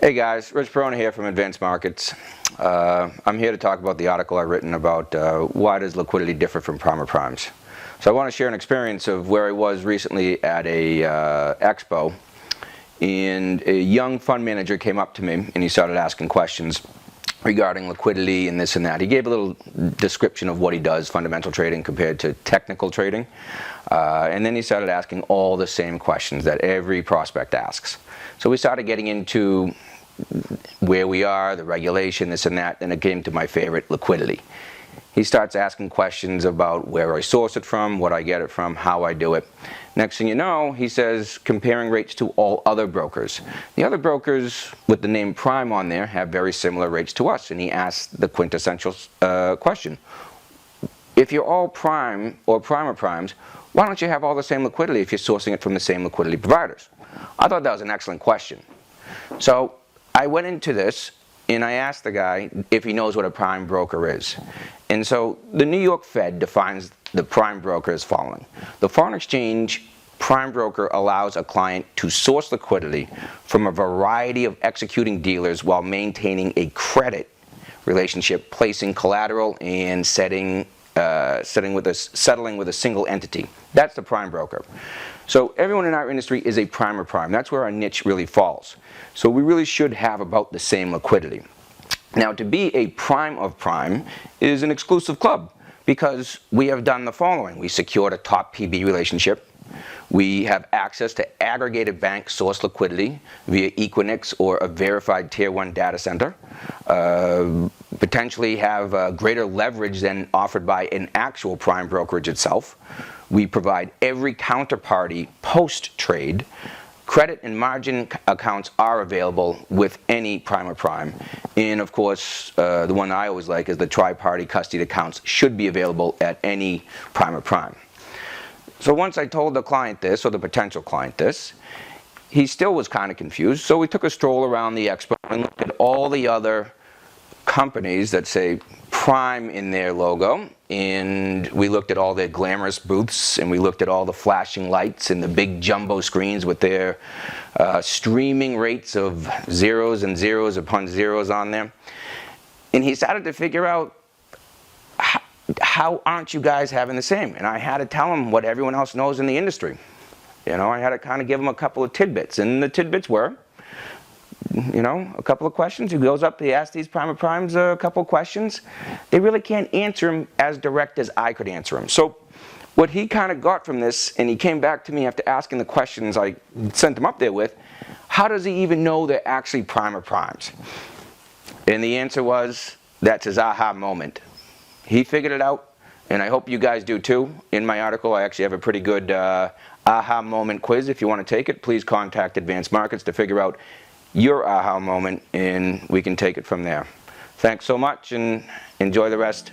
Hey guys, Richard Perona here from Advanced Markets. I'm here to talk about the article I've written about why does liquidity differ from prime or primes. So I want to share an experience of where I was recently at a expo, and a young fund manager came up to me and he started asking questions regarding liquidity and this and that. He gave a little description of what he does, fundamental trading compared to technical trading, and then he started asking all the same questions that every prospect asks. So we started getting into where we are, the regulation, this and that, and it came to my favorite, liquidity. He starts asking questions about where I source it from, what I get it from, how I do it. Next thing you know, he says comparing rates to all other brokers. The other brokers with the name Prime on there have very similar rates to us, and he asked the quintessential question. If you're all Prime or Prime or Primes, why don't you have all the same liquidity if you're sourcing it from the same liquidity providers? I thought that was an excellent question. So I went into this and I asked the guy if he knows what a prime broker is. And so the New York Fed defines the prime broker as following. The foreign exchange prime broker allows a client to source liquidity from a variety of executing dealers while maintaining a credit relationship, placing collateral and settling with a single entity. That's the prime broker. So everyone in our industry is a prime or prime. That's where our niche really falls. So we really should have about the same liquidity. Now, to be a prime of prime is an exclusive club because we have done the following. We secured a top PB relationship. We have access to aggregated bank source liquidity via Equinix or a verified Tier 1 data center. Potentially have greater leverage than offered by an actual prime brokerage itself. We provide every counterparty post-trade. Credit and margin accounts are available with any prime or prime. And of course, the one I always like is the tri-party custody accounts should be available at any prime or prime. So once I told the client this, or the potential client this, he still was kind of confused. So we took a stroll around the expo and looked at all the other companies that say Prime in their logo, and we looked at all their glamorous booths, and we looked at all the flashing lights and the big jumbo screens with their streaming rates of zeros and zeros upon zeros on them. And he started to figure out, how aren't you guys having the same? And I had to tell him what everyone else knows in the industry. You know, I had to kind of give him a couple of tidbits, and the tidbits were, you know, a couple of questions. He goes up, he asks these prime or primes a couple of questions. They really can't answer him as direct as I could answer him. So what he kind of got from this, and he came back to me after asking the questions I sent him up there with, how does he even know they're actually prime or primes? And the answer was, that's his aha moment. He figured it out, and I hope you guys do too. In my article, I actually have a pretty good aha moment quiz. If you want to take it, please contact Advanced Markets to figure out your aha moment, and we can take it from there. Thanks so much, and enjoy the rest.